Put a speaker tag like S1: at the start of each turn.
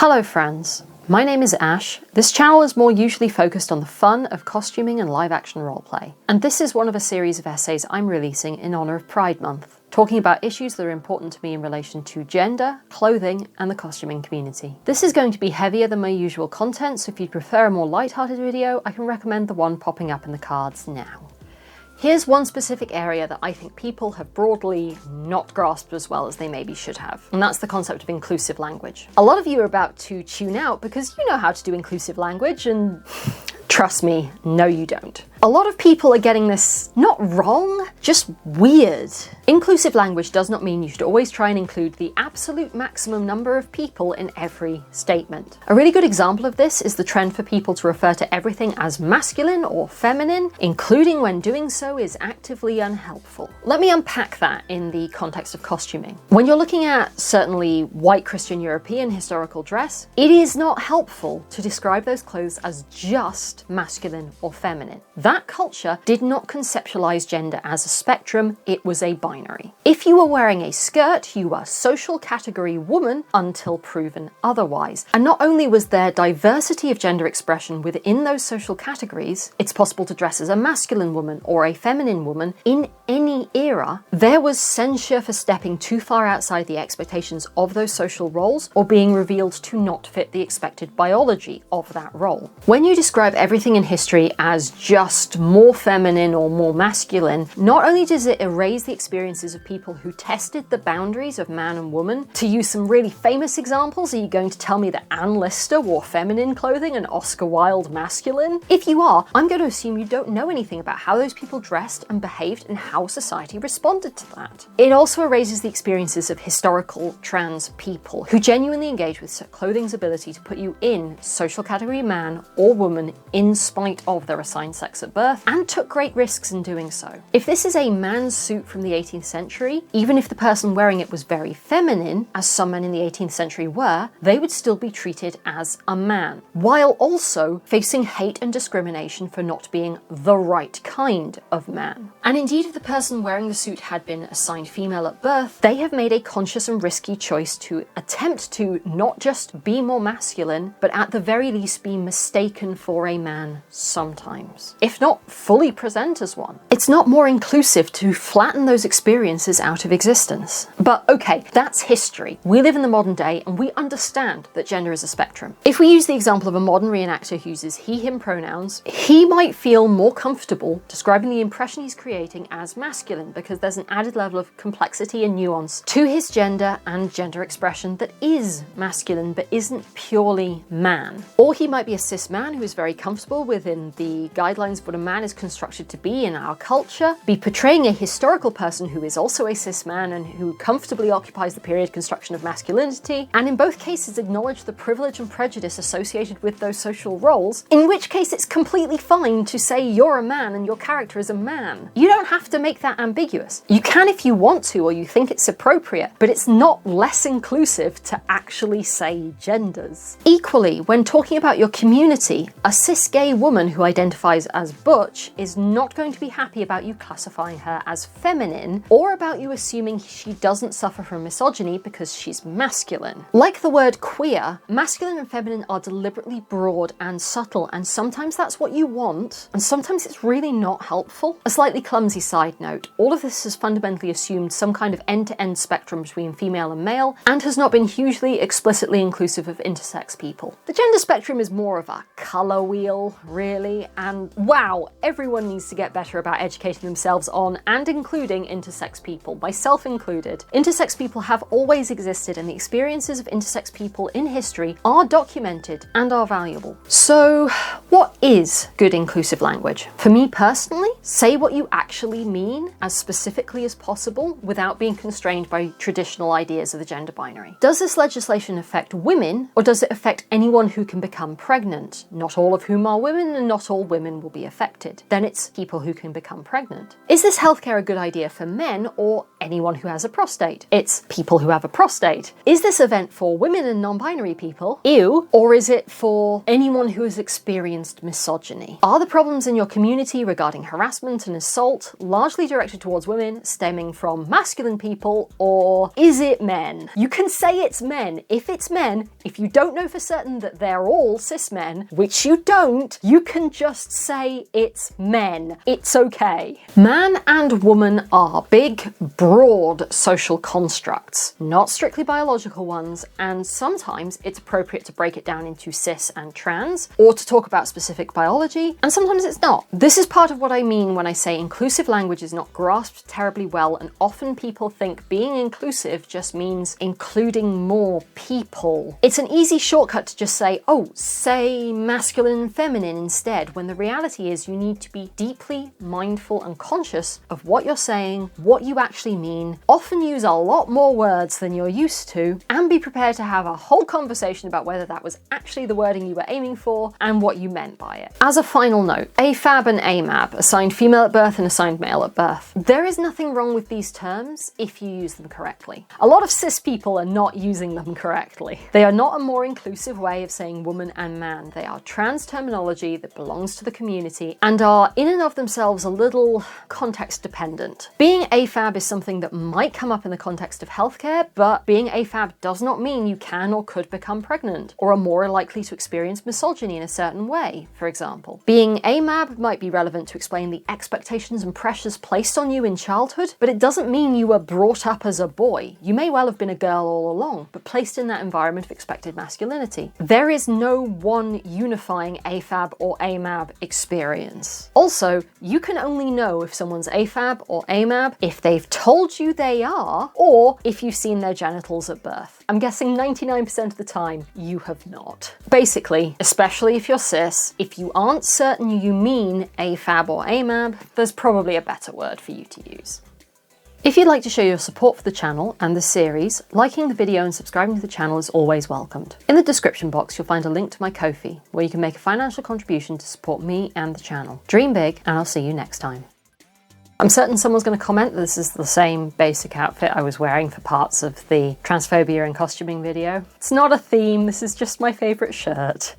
S1: Hello friends, my name is Ash. This channel is more usually focused on the fun of costuming and live action roleplay. And this is one of a series of essays I'm releasing in honour of Pride Month, talking about issues that are important to me in relation to gender, clothing, and the costuming community. This is going to be heavier than my usual content, so if you prefer a more light-hearted video, I can recommend the one popping up in the cards now. Here's one specific area that I think people have broadly not grasped as well as they maybe should have, and that's the concept of inclusive language. A lot of you are about to tune out because you know how to do inclusive language, and trust me, no you don't. A lot of people are getting this not wrong, just weird. Inclusive language does not mean you should always try and include the absolute maximum number of people in every statement. A really good example of this is the trend for people to refer to everything as masculine or feminine, including when doing so is actively unhelpful. Let me unpack that in the context of costuming. When you're looking at certainly white Christian European historical dress, it is not helpful to describe those clothes as just masculine or feminine. That culture did not conceptualize gender as a spectrum, it was a binary. If you were wearing a skirt, you were social category woman until proven otherwise. And not only was there diversity of gender expression within those social categories, it's possible to dress as a masculine woman or a feminine woman in any era, there was censure for stepping too far outside the expectations of those social roles or being revealed to not fit the expected biology of that role. When you describe everything in history as just more feminine or more masculine, not only does it erase the experiences of people who tested the boundaries of man and woman. To use some really famous examples, are you going to tell me that Anne Lister wore feminine clothing and Oscar Wilde masculine? If you are, I'm going to assume you don't know anything about how those people dressed and behaved and how society responded to that. It also erases the experiences of historical trans people who genuinely engage with clothing's ability to put you in social category man or woman in spite of their assigned sex at birth, and took great risks in doing so. If this is a man's suit from the 18th century, even if the person wearing it was very feminine, as some men in the 18th century were, they would still be treated as a man, while also facing hate and discrimination for not being the right kind of man. And indeed, if the person wearing the suit had been assigned female at birth, they have made a conscious and risky choice to attempt to not just be more masculine, but at the very least be mistaken for a man sometimes, if not fully present as one. It's not more inclusive to flatten those experiences out of existence. But okay, that's history. We live in the modern day and we understand that gender is a spectrum. If we use the example of a modern reenactor who uses he, him pronouns, he might feel more comfortable describing the impression he's creating as masculine because there's an added level of complexity and nuance to his gender and gender expression that is masculine but isn't purely man. Or he might be a cis man who is very comfortable within the guidelines of what a man is constructed to be in our culture, be portraying a historical person who is also a cis man and who comfortably occupies the period construction of masculinity, and in both cases acknowledge the privilege and prejudice associated with those social roles, in which case it's completely fine to say you're a man and your character is a man. You don't have to make that ambiguous. You can if you want to or you think it's appropriate, but it's not less inclusive to actually say genders. Equally, when talking about your community, a cis gay woman who identifies as butch is not going to be happy about you classifying her as feminine or about you assuming she doesn't suffer from misogyny because she's masculine. Like the word queer, masculine and feminine are deliberately broad and subtle, and sometimes that's what you want, and sometimes it's really not helpful. A slightly clumsy side note, all of this has fundamentally assumed some kind of end-to-end spectrum between female and male, and has not been hugely explicitly inclusive of intersex people. The gender spectrum is more of a colour wheel, really, and wow, everyone needs to get better about educating themselves on and including intersex people, myself included. Intersex people have always existed, and the experiences of intersex people in history are documented and are valuable. So, what is good inclusive language? For me personally, say what you actually mean as specifically as possible without being constrained by traditional ideas of the gender binary. Does this legislation affect women, or does it affect anyone who can become pregnant? Not all of whom are women, and not all women will be affected. affected, then it's people who can become pregnant. Is this healthcare a good idea for men or anyone who has a prostate? It's people who have a prostate. Is this event for women and non-binary people? Ew. Or is it for anyone who has experienced misogyny? Are the problems in your community regarding harassment and assault largely directed towards women, stemming from masculine people, or is it men? You can say it's men. If it's men, if you don't know for certain that they're all cis men, which you don't, you can just say it's men. It's okay. Man and woman are big, broad social constructs, not strictly biological ones, and sometimes it's appropriate to break it down into cis and trans, or to talk about specific biology, and sometimes it's not. This is part of what I mean when I say inclusive language is not grasped terribly well, and often people think being inclusive just means including more people. It's an easy shortcut to just say, oh, say masculine and feminine instead, when the reality is you need to be deeply mindful and conscious of what you're saying, what you actually mean, often use a lot more words than you're used to, and be prepared to have a whole conversation about whether that was actually the wording you were aiming for and what you meant by it. As a final note, AFAB and AMAB, assigned female at birth and assigned male at birth. There is nothing wrong with these terms if you use them correctly. A lot of cis people are not using them correctly. They are not a more inclusive way of saying woman and man. They are trans terminology that belongs to the community and are in and of themselves a little context dependent. Being AFAB is something that might come up in the context of healthcare, but being AFAB does not mean you can or could become pregnant, or are more likely to experience misogyny in a certain way, for example. Being AMAB might be relevant to explain the expectations and pressures placed on you in childhood, but it doesn't mean you were brought up as a boy. You may well have been a girl all along, but placed in that environment of expected masculinity. There is no one unifying AFAB or AMAB experience. Also, you can only know if someone's AFAB or AMAB if they've told you they are, or if you've seen their genitals at birth. I'm guessing 99% of the time you have not. Basically, especially if you're cis, if you aren't certain you mean AFAB or AMAB, there's probably a better word for you to use. If you'd like to show your support for the channel and the series, liking the video and subscribing to the channel is always welcomed. In the description box, you'll find a link to my Ko-fi, where you can make a financial contribution to support me and the channel. Dream big, and I'll see you next time. I'm certain someone's going to comment that this is the same basic outfit I was wearing for parts of the transphobia and costuming video. It's not a theme, this is just my favourite shirt.